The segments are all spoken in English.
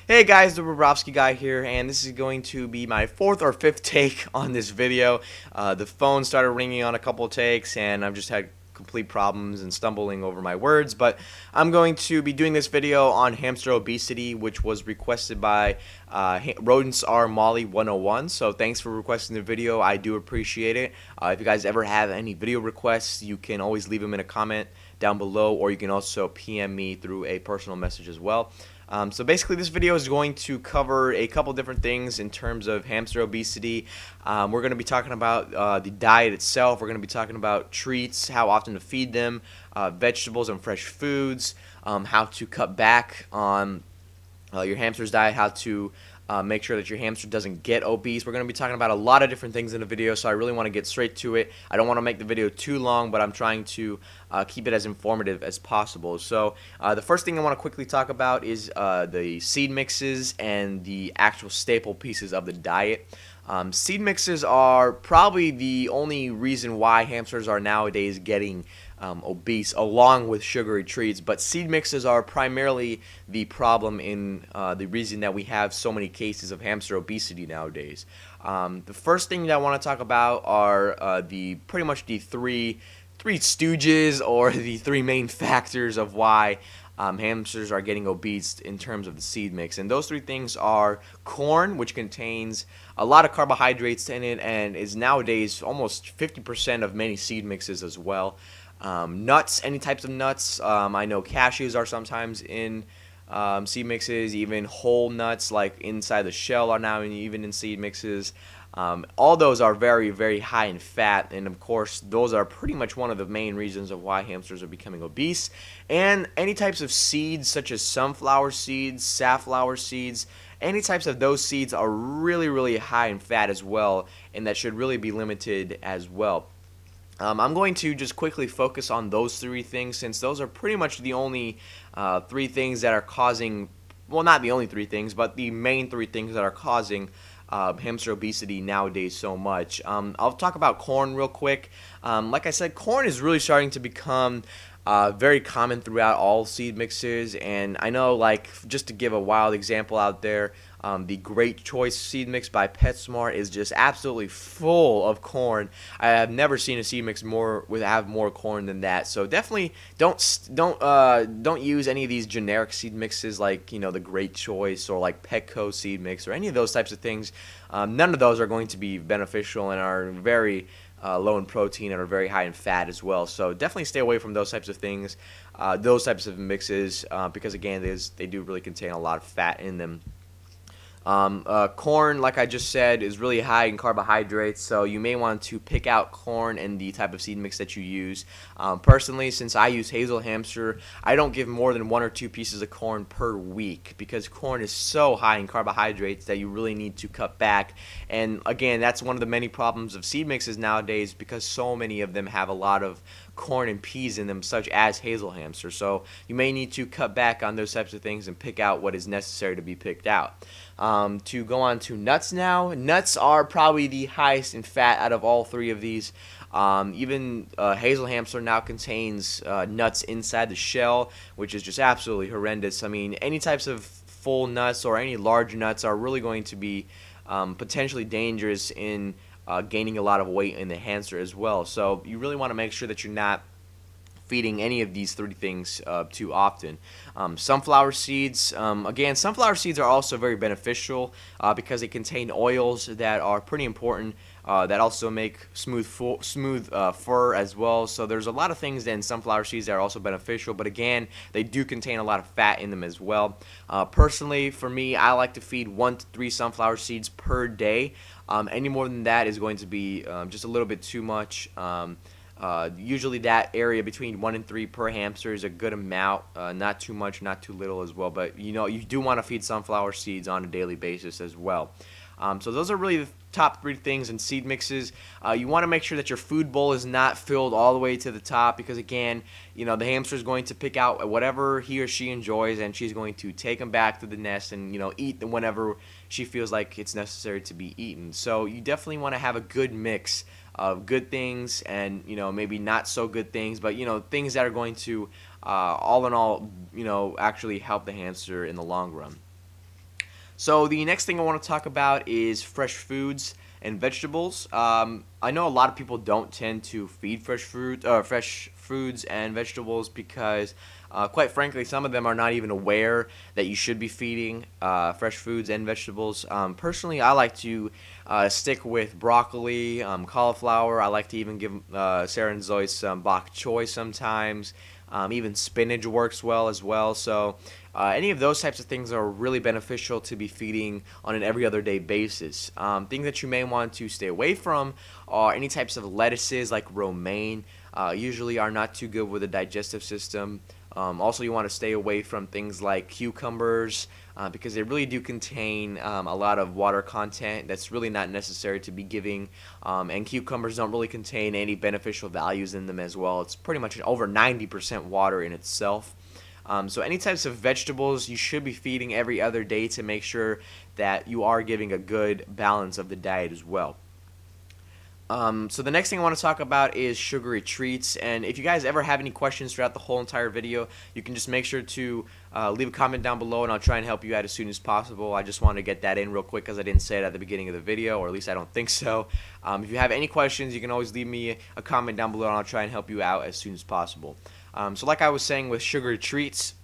Hey guys, the Bobrovsky guy here, and this is going to be my fourth or fifth take on this video. The phone started ringing on a couple of takes, and I've just had complete problems and stumbling over my words, but I'm going to be doing this video on hamster obesity, which was requested by Rodents Are Molly 101. So thanks for requesting the video. I do appreciate it. If you guys ever have any video requests, you can always leave them in a comment down below, or you can also PM me through a personal message as well. So basically this video is going to cover a couple different things in terms of hamster obesity. We're going to be talking about the diet itself. We're going to be talking about treats, how often to feed them, vegetables and fresh foods, how to cut back on your hamster's diet, how to make sure that your hamster doesn't get obese. We're going to be talking about a lot of different things in the video, so I really want to get straight to it. I don't want to make the video too long, but I'm trying to keep it as informative as possible. So the first thing I want to quickly talk about is the seed mixes and the actual staple pieces of the diet. Seed mixes are probably the only reason why hamsters are nowadays getting obese, along with sugary treats, but seed mixes are primarily the problem in the reason that we have so many cases of hamster obesity nowadays. The first thing that I want to talk about are pretty much the three stooges, or the three main factors of why hamsters are getting obese in terms of the seed mix. And those three things are corn, which contains a lot of carbohydrates in it and is nowadays almost 50% of many seed mixes as well. Nuts, any types of nuts. I know cashews are sometimes in seed mixes. Even whole nuts like inside the shell are now even in seed mixes. All those are very, very high in fat, and of course those are pretty much one of the main reasons of why hamsters are becoming obese. And any types of seeds such as sunflower seeds, safflower seeds, any types of those seeds are really, really high in fat as well, and that should really be limited as well. I'm going to just quickly focus on those three things, since those are pretty much the only three things that are causing, well, not the only three things, but the main three things that are causing hamster obesity nowadays so much. I'll talk about corn real quick. Like I said, corn is really starting to become very common throughout all seed mixes, and I know, like, just to give a wild example out there, the Great Choice seed mix by PetSmart is just absolutely full of corn. I have never seen a seed mix have more corn than that. So definitely don't use any of these generic seed mixes like, you know, the Great Choice or like Petco seed mix or any of those types of things. None of those are going to be beneficial and are very low in protein and are very high in fat as well. So definitely stay away from those types of things, those types of mixes, because again, they do really contain a lot of fat in them. Corn, like I just said, is really high in carbohydrates, so you may want to pick out corn and the type of seed mix that you use. Personally, since I use Hazel Hamster, I don't give more than 1 or 2 pieces of corn per week, because corn is so high in carbohydrates that you really need to cut back. And again, that's one of the many problems of seed mixes nowadays, because so many of them have a lot of corn and peas in them, such as Hazel Hamster. So you may need to cut back on those types of things and pick out what is necessary to be picked out. To go on to nuts now. Nuts are probably the highest in fat out of all three of these. Even Hazel Hamster now contains nuts inside the shell, which is just absolutely horrendous. I mean, any types of full nuts or any large nuts are really going to be potentially dangerous in gaining a lot of weight in the hamster as well. So you really want to make sure that you're not feeding any of these three things too often. Sunflower seeds, again, sunflower seeds are also very beneficial because they contain oils that are pretty important, that also make smooth fur as well. So there's a lot of things in sunflower seeds that are also beneficial, but again, they do contain a lot of fat in them as well. Personally, for me, I like to feed 1 to 3 sunflower seeds per day. Any more than that is going to be just a little bit too much. Usually that area between 1 and 3 per hamster is a good amount, not too much, not too little as well, but you know, you do want to feed sunflower seeds on a daily basis as well. So those are really the top 3 things in seed mixes. You want to make sure that your food bowl is not filled all the way to the top, because again, you know, the hamster is going to pick out whatever he or she enjoys, and she's going to take them back to the nest and, you know, eat them whenever she feels like it's necessary to be eaten. So you definitely want to have a good mix of good things and, you know, maybe not so good things, but, you know, things that are going to all in all, you know, actually help the hamster in the long run. So the next thing I want to talk about is fresh foods and vegetables. I know a lot of people don't tend to feed fresh foods and vegetables because, quite frankly, some of them are not even aware that you should be feeding fresh foods and vegetables. Personally, I like to stick with broccoli, cauliflower. I like to even give Sarah and Zoe some bok choy sometimes. Even spinach works well as well. So any of those types of things are really beneficial to be feeding on an every other day basis. Things that you may want to stay away from are any types of lettuces like romaine. Usually are not too good with the digestive system. Also, you want to stay away from things like cucumbers because they really do contain a lot of water content that's really not necessary to be giving. And cucumbers don't really contain any beneficial values in them as well. It's pretty much over 90% water in itself. So any types of vegetables you should be feeding every other day to make sure that you are giving a good balance of the diet as well. So the next thing I want to talk about is sugary treats, and if you guys ever have any questions throughout the whole entire video, you can just make sure to leave a comment down below and I'll try and help you out as soon as possible. I just want to get that in real quick because I didn't say it at the beginning of the video, or at least I don't think so. If you have any questions, you can always leave me a comment down below and I'll try and help you out as soon as possible. So like I was saying with sugary treats,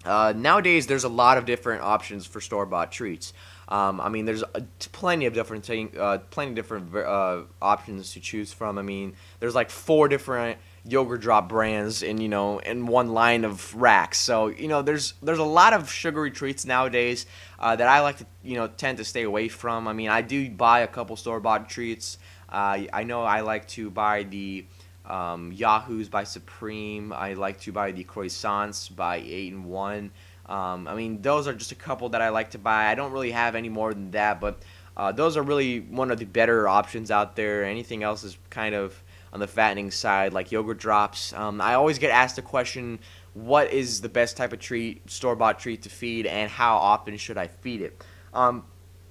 nowadays there's a lot of different options for store-bought treats. I mean, there's plenty of different options to choose from. I mean, there's like 4 different yogurt drop brands in one line of racks. So there's a lot of sugary treats nowadays that I like to tend to stay away from. I mean, I do buy a couple store-bought treats. I know I like to buy the Yahoos by Supreme. I like to buy the croissants by 8-in-1. I mean, those are just a couple that I like to buy. I don't really have any more than that, but those are really one of the better options out there. Anything else is kind of on the fattening side, like yogurt drops. I always get asked the question, what is the best type of treat, store-bought treat to feed, and how often should I feed it?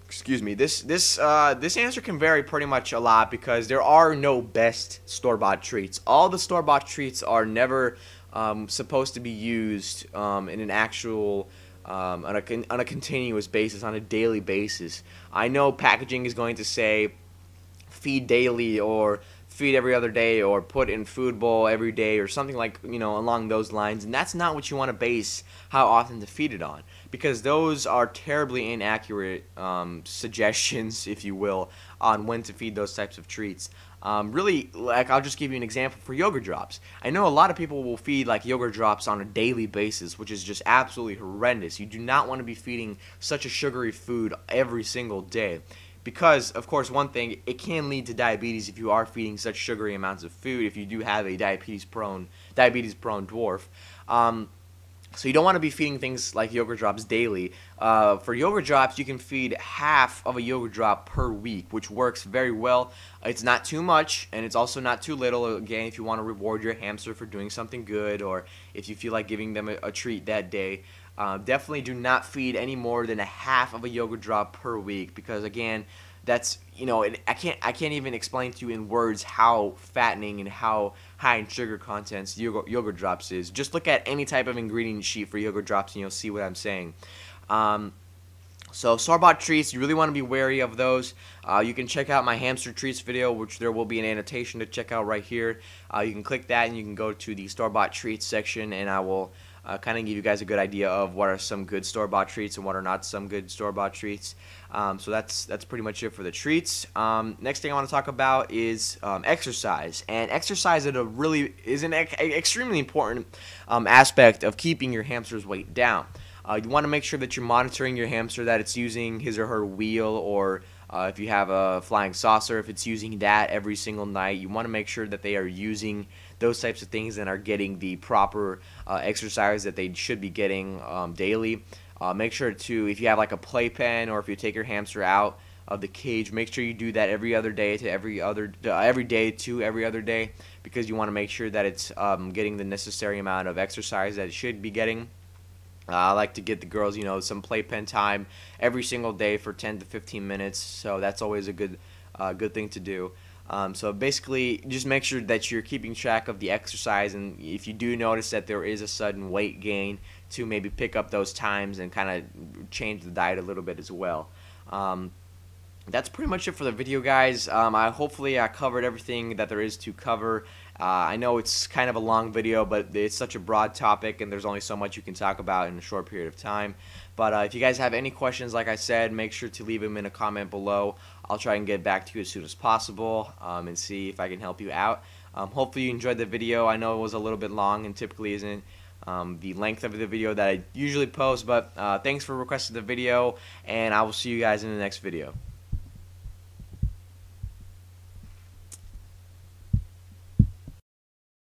Excuse me. This answer can vary pretty much a lot because there are no best store-bought treats. All the store-bought treats are never supposed to be used in an actual on a continuous basis, on a daily basis. I know packaging is going to say feed daily or feed every other day or put in food bowl every day or something like along those lines, and that's not what you want to base how often to feed it on, because those are terribly inaccurate suggestions, if you will, on when to feed those types of treats. Really, like, I'll just give you an example for yogurt drops. I know a lot of people will feed like yogurt drops on a daily basis, which is just absolutely horrendous. You do not want to be feeding such a sugary food every single day. Because, of course, one thing, it can lead to diabetes if you are feeding such sugary amounts of food, if you do have a diabetes-prone dwarf. So you don't want to be feeding things like yogurt drops daily. For yogurt drops, you can feed half of a yogurt drop per week, which works very well. It's not too much, and it's also not too little. Again, if you want to reward your hamster for doing something good, or if you feel like giving them a treat that day. Definitely do not feed any more than a half of a yogurt drop per week, because again, that's I can't even explain to you in words how fattening and how high in sugar contents yogurt drops is. Just look at any type of ingredient sheet for yogurt drops and you'll see what I'm saying. So store-bought treats, you really want to be wary of those. You can check out my hamster treats video, which there will be an annotation to check out right here. You can click that and you can go to the store-bought treats section, and I will kind of give you guys a good idea of what are some good store-bought treats and what are not some good store-bought treats. So that's pretty much it for the treats. Next thing I want to talk about is exercise. And exercise is an extremely important aspect of keeping your hamster's weight down. You want to make sure that you're monitoring your hamster, that it's using his or her wheel, or if you have a flying saucer, if it's using that every single night. You want to make sure that they are using those types of things and are getting the proper exercise that they should be getting daily. Make sure to, if you have like a playpen, or if you take your hamster out of the cage, make sure you do that every other day to every other day, because you want to make sure that it's getting the necessary amount of exercise that it should be getting. I like to get the girls, some playpen time every single day for 10 to 15 minutes, so that's always a good thing to do. So basically, just make sure that you're keeping track of the exercise, and if you do notice that there is a sudden weight gain, to maybe pick up those times and kind of change the diet a little bit as well. That's pretty much it for the video, guys. Hopefully I covered everything that there is to cover. I know it's kind of a long video, but it's such a broad topic and there's only so much you can talk about in a short period of time. But if you guys have any questions, like I said, make sure to leave them in a comment below. I'll try and get back to you as soon as possible and see if I can help you out. Hopefully you enjoyed the video. I know it was a little bit long and typically isn't the length of the video that I usually post, but thanks for requesting the video, and I will see you guys in the next video.